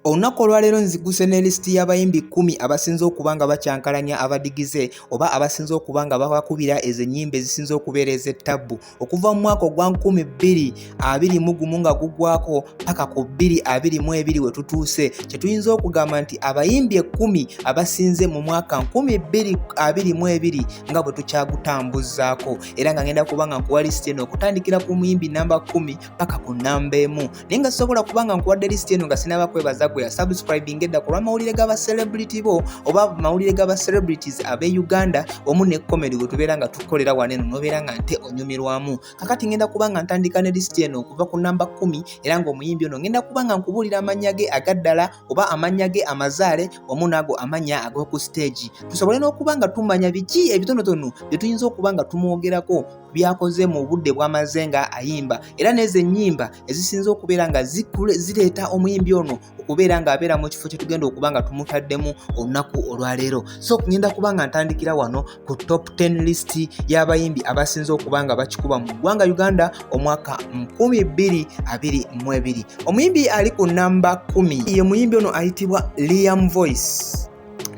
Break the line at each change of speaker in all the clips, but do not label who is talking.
Olunaku olwaleero nziguse ne lisiti y'abayimbi 10 abasinze okuba nga bakyankalanya abadigize oba abasinze okuba nga babakubira ezo ennyimba ezisinze okubeera ez'ettabbu okuva mu mwaka ogwa 2021 nga gugwako paka ku 2022 we tutuuse. Kye tuyinza okugamba nti abayimbi 10 abasinze mu mwaka 2022 nga bwe tukyagutambuzaako, era nga ngenda kuba nga nkuwa lisiti eno okutandikira ku muyimbi namba 10 paka ku namba 1. Naye nga sobola kuba nga nkuwadde lisiti eno nga sinaba kwebaza gwe ya subscribing edda ku lw'amawulire g'aba celebrity bo oba amawulire g'aba celebrities ab'e Uganda wamu ne comedy gwe tubeera nga tukolera wano eno n'obeera nga nte onyumirwamu. Kakati ngenda kuba nga ntandika ne lisiti eno okuva ku namba 10 era ng'omuyimbi ono ngenda kuba nga nkubuulira amannya ge agaddala oba amannya ge amazaale wamu n'ago amannya ag'oku stage, tusobole n'okuba nga tumanya biki ebitonotono bye tuyinza okuba nga tumwogerako byakoze mu budde bw'amaze nga ayimba, era n'ezo ennyimba ezisinza okubeera nga zireeta omuyimbi ono okubeera nga abeera mu kifo kye tugenda okuba nga tumutaddemu olunaku olwaleero. So ngenda kuba nga ntandikira wano ku top 10 list y'abayimbi abasinze okuba nga bakikuba mu ggwanga Uganda omwaka 2022. Omuyimbi ali ku namba 10 ye muyimbi ono ayitibwa Liam Voice.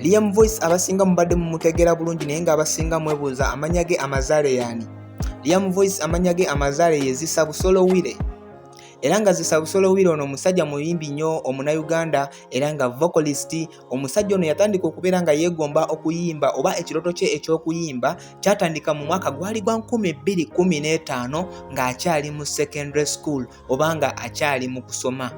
Liam Voice abasinga mubadde mumutegeera bulungi naye nga abasinga mwebuuza amannya ge amazaale yaani. Liam Voice amannya ge amazaale ye Zisa Busolowire. Era nga Zisa Busolowire ono omusajja muyimbi nnyo Omuna-Uganda era nga vocalist. Omusajja ono yatandika okubeera nga yeegomba okuyimba oba ekiroto kye eky'okuyimba kyatandika mu mwaka gwali gwa 2015 ng'akyali mu secondary school oba nga akyali mu kusoma.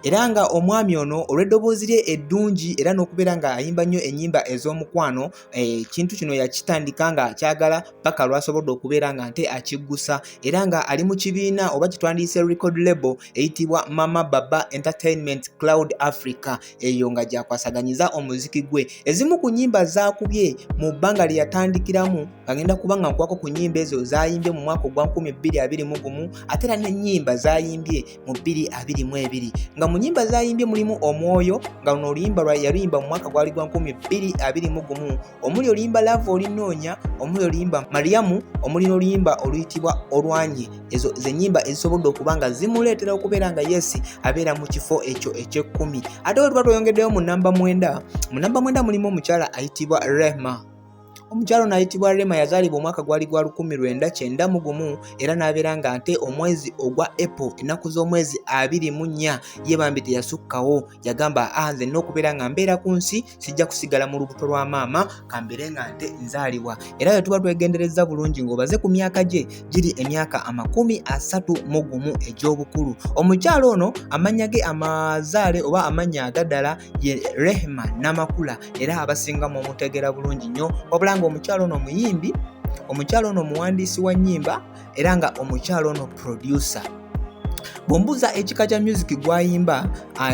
Era nga omwami ono olw'eddoboozi lye eddungi era n'okubeera nga ayimba nnyo ennyimba ez'omukwano, ekintu kino yakitandika nga akyagala paka lw'asobodde okubeera nga nte akiggusa, era nga ali mu kibiina oba kitwandiise record label eyitibwa Mama Baba Entertainment Cloud Africa, eyo nga gyakwasaganyiza omuziki gwe. Ezimu ku nnyimba zaakubye mu bbanga lye yatandikiramu nga ngenda kuba nga nkwako ku nnyimba ezo zayimbye mu mwaka ogwa 2021 ate era n'ennyimba zayimbye mu 2022. Nga mu nnyimba zayimbye mulimu Omwoyo nga luno oluyimba yaluyimba mu mwaka gwali gwa 2021, omuli oluyimba Love Olinoonya, omuli oluyimba Mariamu, omuli n'oluyimba oluyitibwa Olwanye. Ezo zennyimba ezisobodde okuba nga zimuleetera okubeera nga yesi abeera mu kifo ekyo eky'ekkumi. Ate we tuba tweyongeddeyo mu namba 9, mu namba 9 mulimu omukyala ayitibwa Rehma. Omukyalo n'ayitibwa Rema yazaalibwa omwaka gwali gwa 1991 era n'abeera nga nte omwezi ogwa April ennaku z'omwezi 24 ye bambi teyasukkawo. Yagamba nze n'okubeera nga mbeera ku nsi sijja kusigala mu lubuto lwa maama kambeere nga nte nzaalibwa. Era bwe tuba twegendereza bulungi ng'obaze ku myaka gye giri emyaka 31 egy'obukulu. Omukyalo ono amannya ge amazaale oba amannya agaddala ye Rehma Namakula era abasinga mu mutegeera bulungi nnyo wabula omukyalo ono muyimbi, omukyalo ono muwandiisi wa nnyimba era nga omukyalo ono producer. Bw'ombuuza ekika kya music gw'ayimba,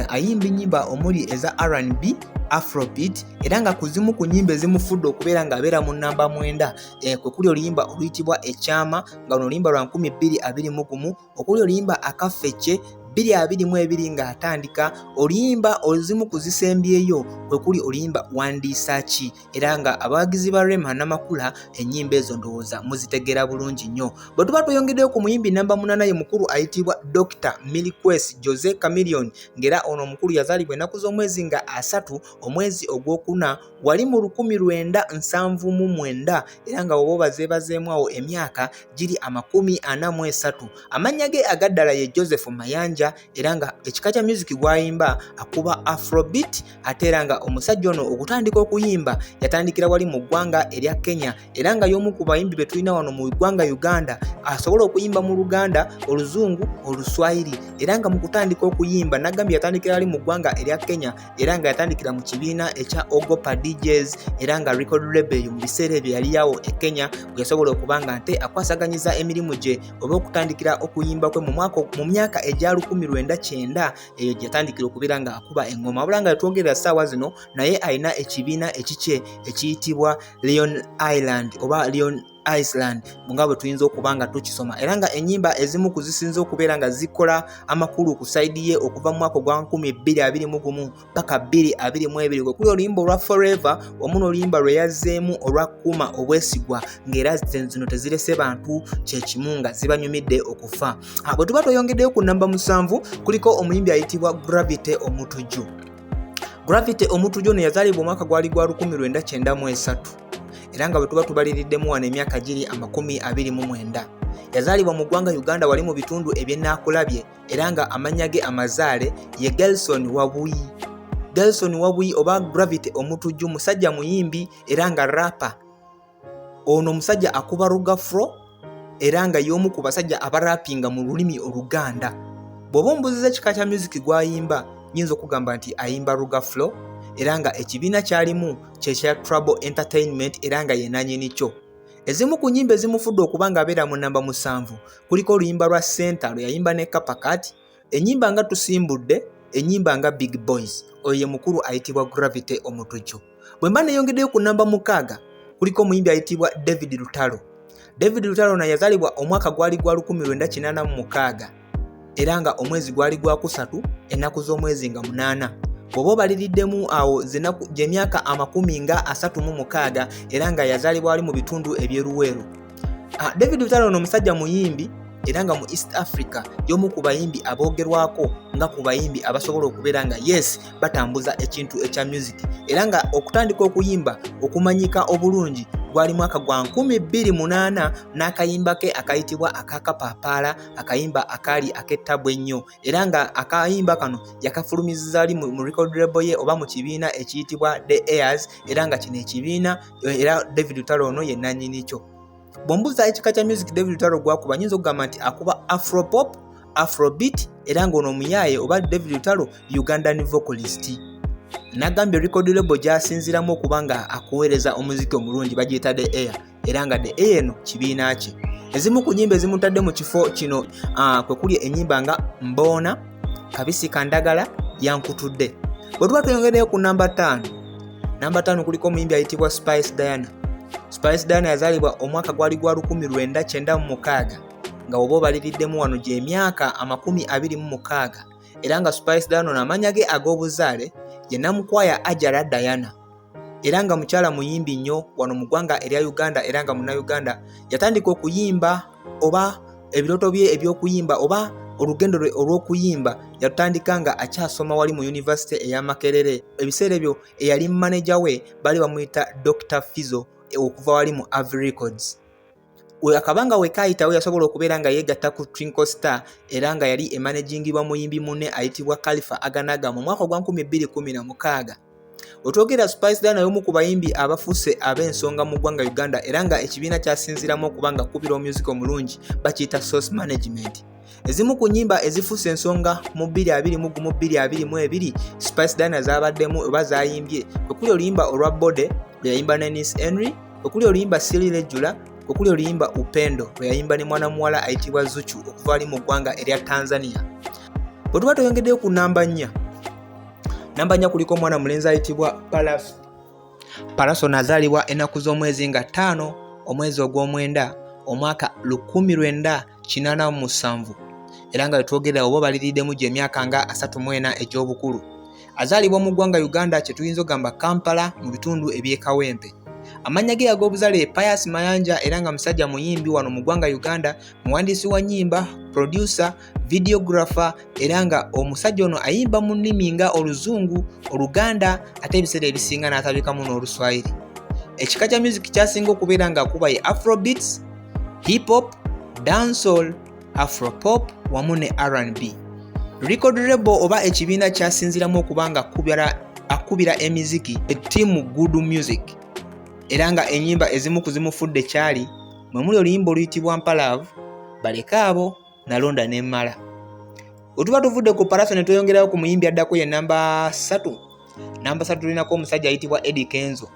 ayimba ennyimba omuli eza R&B, Afrobeat era nga kuzimu ku nnyimba ezimufudde okubeera ng'abeera mu namba 9 kwe kuli oluyimba oluyitibwa Ekyama nga luno oluyimba lwa 2021, okuli oluyimba Akafeche 2022 ng'atandika, oluyimba ozimu kuzisembyeyo kwe kuli oluyimba Wandiisa ki, era nga abawagizi ba Rema Namakula ennyimba ezo ndowooza muzitegeera bulungi nnyo. Bwe tuba tweyongeddeyo ku muyimbi namba 8 ye mukulu ayitibwa Dr. Miliquest Jose Chameleone ng'era ono omukulu yazaalibwa ennaku z'omwezi nga 3 omwezi ogwokuna wali mu 1979 era nga woba obazeebazeemu awo emyaka giri 43. Amannya ge agaddala ye Joseph Mayanja era nga ekika kya music gw'ayimba akuba Afrobeat ate era nga omusajja ono okutandika okuyimba yatandikira wali mu ggwanga erya Kenya era nga y'omu ku bayimbi be tulina wano mu ggwanga Uganda asobola okuyimba mu Luganda, Oluzungu, Oluswahili era nga mu kutandika okuyimba nagambye yatandikira wali mu ggwanga erya Kenya era nga yatandikira mu kibiina ekya Ogopa DJs era nga record label mu biseera ebyo yali yawo e Kenya bwe yasobola okuba nga nte akwasaganyiza emirimu gye oba okutandikira okuyimba kwe mu myaka egya 1990 eyo gyatandikira okubeera nga akuba engoma. Wabula nga yatwogerera ssaawa zino naye alina ekibiina ekikye ekiyitibwa Lion Iceland nga bwe tuyinza okuba nga tukisoma, era nga ennyimba ezimu kuzisinza okubeera nga zikola amakulu ku saidi ye okuva mu mwaka gwa 2021 paka 2022 kwe kuli oluyimba olwa Forever wamu n'oluyimba lwe yazzeemu olwa Kuma obwesigwa, ng'era zino tezirese bantu kyekimu nga zibanyumidde okufa. Bwe tuba tweyongeddeyo ku namba 7 kuliko omuyimbi ayitibwa Gravity Omutujju. Gravity Omutujju ono yazaalibwa omwaka gwali gwa 1993 era nga bwe tuba tubaliriddemu wano emyaka giri 29. Yazaalibwa mu ggwanga Uganda wali mu bitundu eby'ennakulabye era nga amannya ge amazaale ye Gelson Wabuyi. Gelson Wabuyi oba Gravity Omutujju musajja muyimbi era nga rapper. Ono musajja akuba rugafro era nga y'omu ku basajja abarapinga mu lulimi Oluganda. Bw'oba ombuziza ekika kya music gw'ayimba nyinza okugamba nti ayimba rugaflo era nga ekibiina kyalimu kyekya Trouble Entertainment era nga ye nannyini kyo. Ezimu ku nnyimba ezimufudde okuba nga abeera mu namba 7 kuliko oluyimba lwa Center lwe yayimba ne Kapakat, ennyimba nga Tusimbudde, ennyimba nga Big Boys. Oyo ye mukulu ayitibwa Gravity Omutujju. Bwe mba neeyongeddeyo ku namba 6 kuliko omuyimbi ayitibwa David Lutalo. David Lutalo na yazaalibwa omwaka gwali gwa 1986 era nga omwezi gwali gwa 3 ennaku z'omwezi nga 8. Bw'oba obaliriddemu awo gy'emyaka 36 era nga yazaalibwa ali mu bitundu eby'Eruweero. David Lutalo ono musajja muyimbi era nga mu East Africa y'omu ku bayimbi aboogerwako nga ku bayimbi abasobola okubeera nga yes batambuza ekintu ekya music era nga okutandika okuyimba okumanyika obulungi gwali mwaka gwa 2008 n'akayimba ke akayitibwa akakapapaala, akayimba akaali ak'ettabu ennyo era nga akayimba kano yakafulumiziza ali mu record label ye oba mu kibiina ekiyitibwa The Airs era nga kino ekibiina era David Lutalo ono ye nannyini kyo. Bw'ombuuza ekika kya music David Lutalo gwakuba nyinza okugamba nti akuba Afropop, Afrobeat era ng'ono omuyaaye oba David Lutalo Ugandan vocalist. Nagambye record label gy'asinziramu okuba nga akuweereza omuziki omulungi bagiyita The Air era nga The Air eno kibiina kye. Ezimu ku nnyimba ezimutadde mu kifo kino kwe kuli ennyimba nga Mboona, Kabisi Kandagala, Yankutudde. Bwe tuba tweyongeddeyo ku namba 5. Namba 5 kuliko omuyimbi ayitibwa Spice Diana. Spice Diana yazaalibwa omwaka gwali gwa 1996 nga oba obaliriddemu wano gy'emyaka 26 era nga Spice Diana n'amannya ge ag'obuzaale ye Namukwaya Ajara Diana era nga mukyala muyimbi nnyo wano mu ggwanga erya Uganda era nga munnayuganda. Yatandika okuyimba oba ebirooto bye eby'okuyimba oba olugendo lwe olw'okuyimba yatandika nga akyasoma wali mu University eya Makerere. Ebiseera ebyo eyali manager we bali bamuyita Dr. Fizo okuva wali mu Avi Records. Akabanga we kaayitawo yasobola okubeera nga yeegatta ku Twinkle Star era nga yali emanagingibwa muyimbi munne ayitibwa Khalifa Aganaga mu mwaka gwa 2016. Otwogera Spice Diana y'omu ku bayimbi abafuuse ab'ensonga mu ggwanga Uganda era nga ekibiina kyasinziramu okuba nga kubira omuziki omulungi bakiyita Source Management. Ezimu ku nnyimba ezifuuse ensonga mu 2021-2022 Spice Diana zaabaddemu oba zaayimbye kwe kuli oluyimba olwa Bode lwe yayimba ne Nis Henry, kwe kuli oluyimba Silile Jula, kwe kuli oluyimba Upendo lwe yayimba ne mwana muwala ayitibwa Zuchu okuva ali mu ggwanga erya Tanzania. Bwe tuba tweyongeddeyo ku namba 4. Namba 4 kuliko omwana mulenzi ayitibwa Paraso. Paraso nazaalibwa ennaku z'omwezi nga 5 omwezi ogw'omwenda omwaka 1987 era nga twogera oba baliriddemu gy'emyaka nga 34 egy'obukulu. Azaalibwa mu ggwanga Uganda kye tuyinza ogamba Kampala mu bitundu eby'e Kawempe. Amannya ge ag'obuzaale Pius Mayanja era nga musajja muyimbi wano mu ggwanga Uganda, muwandiisi wa nnyimba, producer, videographer era nga omusajja ono ayimba mu nnimi nga Oluzungu, Oluganda ate ebiseera ebisinga n'atabikamu n'Oluswahili. Ekika kya music kyasinga okubeera nga akuba ye Afrobeats, Hip Hop, Dancehall, Afropop wamu ne R&B. Record label oba ekibiina kyasinziramu okuba nga akubira emiziki ettiimu Good Music era nga ennyimba ezimu kuzimufudde kyali mwe muli oluyimba oluyitibwa Mpalaavu, Balekaabo, Nalonda ne Mmala. Otuba tuvudde ku Paraso ne tweyongerayo ku muyimbi addako ye namba 3. Namba 3 tulinako omusajja ayitibwa Eddy Kenzo.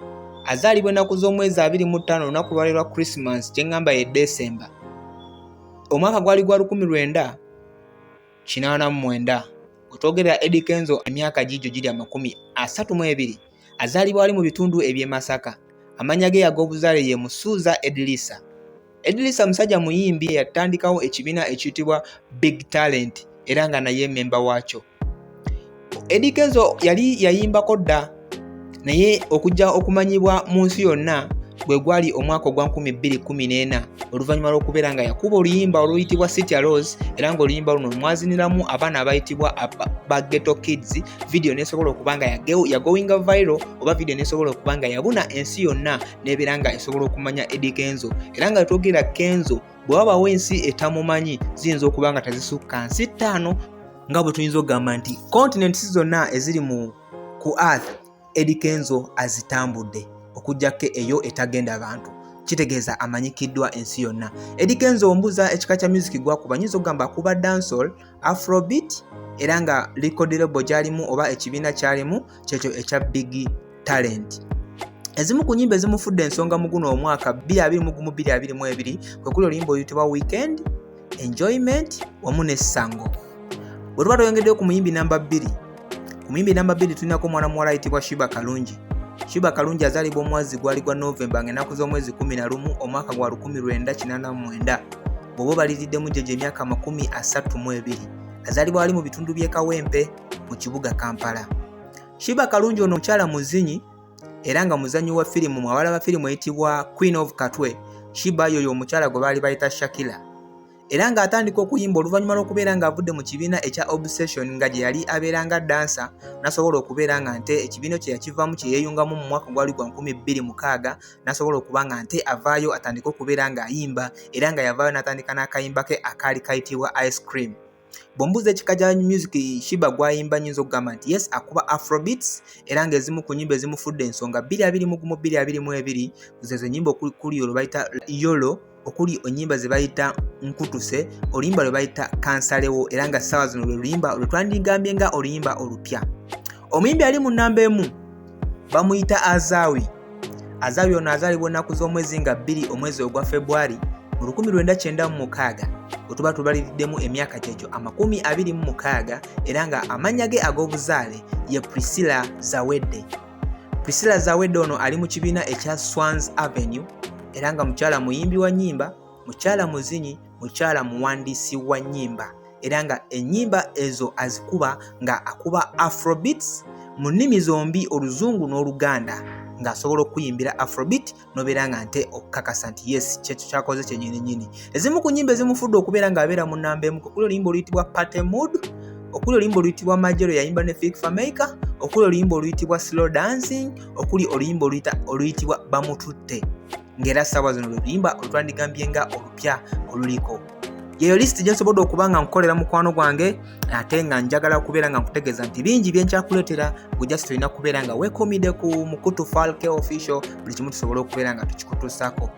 Azaalibwa ennaku z'omwezi 25 olunaku lwali lwa Christmas kyeŋŋamba ye December. Omwaka gwali gwa 1989. Otwogerera Eddy Kenzo emyaka gijjo giri 32. Azaalibwa ali mu bitundu eby'e Masaka. Amannya ge ag'obuzaale ye Musuuza Edrisah. Edrisah musajja muyimbi yatandikawo ekibiina ekiyitibwa Big Talent era nga naye memba waakyo. Eddy Kenzo yali yayimbako dda naye okujja okumanyibwa mu nsi yonna gwe gwali omwaka ogwa 2014 oluvannyuma lw'okubeera nga yakuba oluyimba oluyitibwa Sitya Loss era nga oluyimba luno mwaziniramu abaana abayitibwa ba Ghetto Kids. Video nesobola okuba nga yagoinga viral oba video nesobola okuba nga yabuna ensi yonna n'ebeera nga esobola okumanya Eddy Kenzo era nga twogera Kenzo bwe wabawo ensi etamumanyi ziyinza okuba nga tazisukka nsi 5 nga bwe tuyinza okugamba nti continents zonna eziri ku earth Eddy Kenzo azitambudde okujjako eyo etagenda bantu, kitegeeza amanyikiddwa ensi yonna. Eddy Kenzo ombuza ekika kya music gwakuba nyinza okugamba akuba dancehall, Afrobeat era nga record label gyalimu oba ekibiina kyalimu kyekyo ekya Big Talent. Ezimu ku nnyimba ezimufudde ensonga mu guno omwaka 2021-2022 kwe kuli oluyimba oluyitibwa Weekend, Enjoyment wamu n'Essango. Bwe tuba tuyongeddeyo ku muyimbi namba 2, ku muyimbi namba 2 tulinako mwana muwala ayitibwa Sheebah Karungi. Sheebah Karungi azaalibwa omwezi gwali gwa November ng'ennaku z'omwezi 11 omwaka gwa 1989. Bw'oba baliriddemu gye emyaka 32. Azaalibwa ali mu bitundu by'e Kawempe mu kibuga Kampala. Sheebah Karungi ono mukyala muzinyi era nga muzannyi wa firimu mwawala ba firimu eyitibwa Queen of Katwe. Sheebah yoyo omukyala gwe baali bayita Shakira. Era nga atandika okuyimba oluvannyuma lw'okubeera nga avudde mu kibiina ekya Obsession nga gye yali abeera nga dancer nasobola okubeera nga nte ekibiina kye yakivaamu kye yeeyungamu mu mwaka gwali gwa 2006 nasobola okuba nga nte avaayo atandika okubeera nga ayimba era nga yavaayo n'atandika n'akayimba ke akaali kayitibwa Ice Cream. Bw'ombuuza ekika kya music Sheebah gwayimba nyinza okugamba nti yes akuba Afrobeats era nga ezimu ku nnyimba ezimufudde ensonga 2021-2022 zezo nnyimba kuli olwo bayita yolo, okuli ennyimba ze bayita nkutuse, oluyimba lwe bayita Kansalewo era nga ssaawa zino lwe luyimba lwe twandigambye nga oluyimba olupya. Omuyimbi ali mu nnamba emu bamuyita Azawi. Azawi ono azaalibwa ennaku z'omwezi nga 2 omwezi ogwa February mu 1996 bwe tuba tubaliriddemu emyaka gyegyo 26 era nga amannya ge ag'obuzaale ye Priscilla Zawedde. Priscilla Zawedde ono ali mu kibiina ekya Swangz Avenue era nga mukyala muyimbi wa nnyimba, mukyala muzinyi, mukyala muwandiisi wa nnyimba era nga ennyimba ezo azikuba nga akuba Afrobeats mu nnimi zombi Oluzungu n'Oluganda ng'asobola okuyimbira Afrobeat n'obeera nga nte okukakasa nti yes kyekyo kyakoze kyennyini. Ezimu ku nnyimba ezimufudde okubeera ng'abeera mu nnamba emu okuli oluyimba oluyitibwa Party Mood, okuli oluyimba oluyitibwa maje yayimba ne fameica, okuli oluyimba oluyitibwa Slow Dancing, okuli oluyimba oluyitibwa bamutute ng'era ssaawa zino oluyimba olutwandigambye nga olupya oluliko. Yeyo list gye nsobodde okuba nga nkolera mukwano gwange ate nga njagala kubeera nga nkutegeeza nti bingi bye nkyakuleetera gwe just tulina kubeera nga weekomidde ku Mukutu Falke official buli kimu tusobole okubeera nga tukikutuusaako.